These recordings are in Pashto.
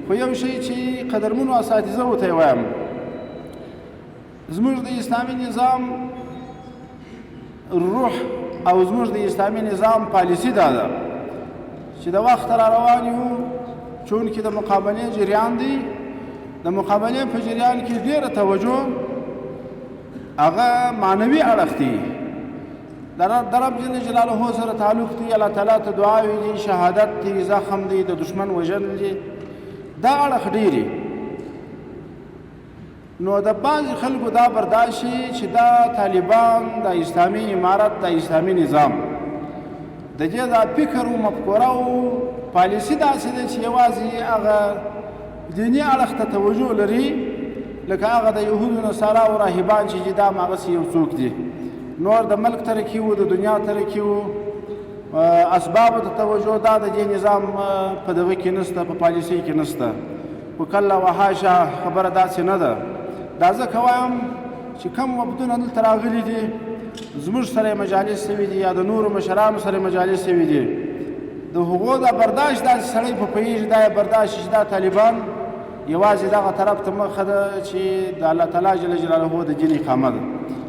خو یو شی چې قدرمنو اساتذو ته یې وایم، زموږ د اسلامي نظام روح او زموږ د اسلامي نظام پالیسي دا ده چې د وخت را روان یو، چونکې د مقابلې جریان دی، د مقابلې په جریان کې ډېره توجه هغه معنوي اړخ دی، د رب جل جلاله سره تعلق دی، الله تعالی ته دعاوې دي، شهادت دی، زخم دی، د دشمن وژل دی، دا اړخ ډېرې. نو د بعضې خلکو دا برداشت شي چې دا طالبان، د اسلامي امارت، د اسلامي نظام د دې دا فکر و مفکوره او پالیسي داسې ده چې یوازې هغه دیني اړخ ته توجه لري، لکه هغه د یهودو نصارا او راهبان چې دا هماغسې یو څوک دي، نور د ملک ترقي و، د دنیا ترقي و، اسبابو ته توجه دا د دې نظام په دغه کې نشته، په پالیسۍ کې نشته. خو کله وحاشا خبره داسې نه ده. دا ځکه وایم چې کوم وفتونه دلته راغلي دي، زموږ سره مجالس شوي دي یا د نورو مشرانو سره مجالس شوي دي، د هغو دا برداشت داسې سړی په پوهېږي، دا یې برداشت چې دا طالبان یوازې دغه طرف ته مخه ده چې د الله تعالی جل جلاله د دین اقامه ده.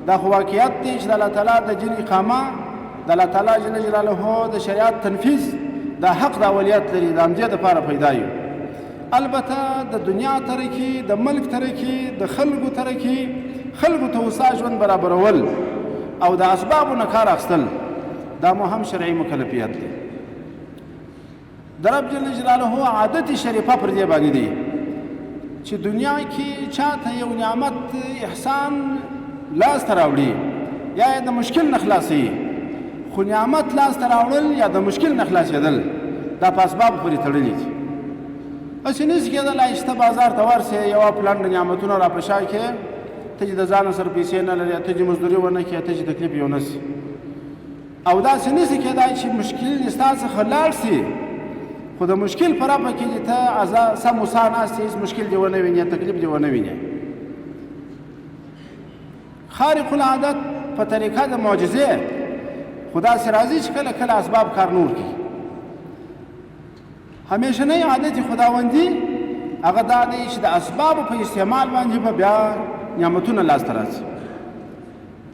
دا خو واقعیت دی چې د الله تعالی د دین اقامه، د الله تعالی جل جلاله د شریعت تنفیذ دا حق د اولیت لري، د همدې دپاره پیدا یو. البته د دنیا ترقي، د ملک ترقي، د خلکو ترقي، خلکو ته هوسا ژوند برابرول او د اسبابو نه کار اخیستل، دا مو هم شرعي مکلفیت دی. د رب جل جلاله عادت شریفه پر دې باندې دی چې دنیا کې چاته یو نعمت احسان لاس ته راوړي یا یې د مشکل نه خلاصوي، خو نعمت لاس ته راوړل یا د مشکل نه خلاصېدل دا په اسبابو پورې تړلي دي. هسې نشي کېدلی چې ته بازار ته ورسې، یوه پلنډ نعمتونه را په شا کړې، ته چې د ځان سره پیسې نه لرې، ته چې مزدوري ونه کړې، ته چې تکلیف یې ونه سي. او داسې نشي کېدای چې مشکل دې ستا څخه لاړ سي، خو د مشکل په رپه کې دې ته سم وسا ناست یې، هېڅ مشکل دې ونه وینې، تکلیف دې ونه وینې. خارق العادت په طریقه د معجزې خو داسې راځي چې کله کله اسباب کار نه ورکوي. همیشنی عادت خداوندي هغه دا دی چې د اسبابو په استعمال باندې به بیا نعمتونه لاسته راځي.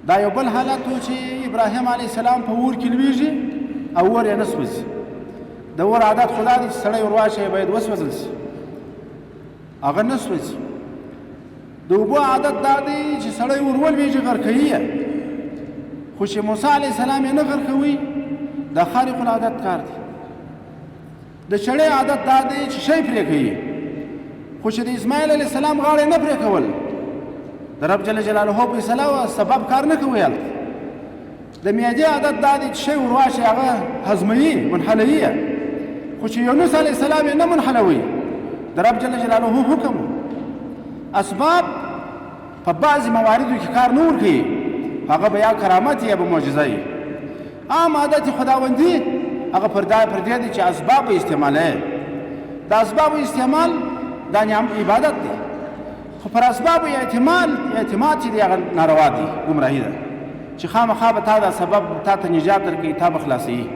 دا یو بل حالت و چې ابراهیم علیه السلام په اور کې لویږي او اور یې نه سوځي. د اور عادت خدا دی چې سړی ور واچوي باید وسوځل شي، هغه نه سوځي. د اوبو عادت دا دی چې سړی ور ولویږي غرقوي یې، خو چې موسی علیه السلام یې نه غرقوي، دا خارق العادت کار دی. د چړې عادت دا دی چې شی پرې کوي، خو چې د اسماعیل علیه السلام غاړه نه پرې کول، د رب جل جلاله فیصله وه، سبب کار نه کوي هلته. د معدې عادت دا دی چې شی ور واچوي هغه هضموي، منحلوي یې، خو چې یونس علیه السلام یې نه منحلوي، د رب جل جلاله حکم. اسباب په بعضې مواردو کې کار نه ورکوي، هغه به یا کرامت یا به معجزه وي. عام عادت خداوندي هغه پر دې دی چې اسباب استعمالوي. د اسبابو استعمال دا عبادت دی، خو پر اسبابو اعتماد چې دی هغه ناروا دی، ګمراهي ده، چې خامخا به تا دا سبب تا ته نجات درکوي، تا به خلاصوي.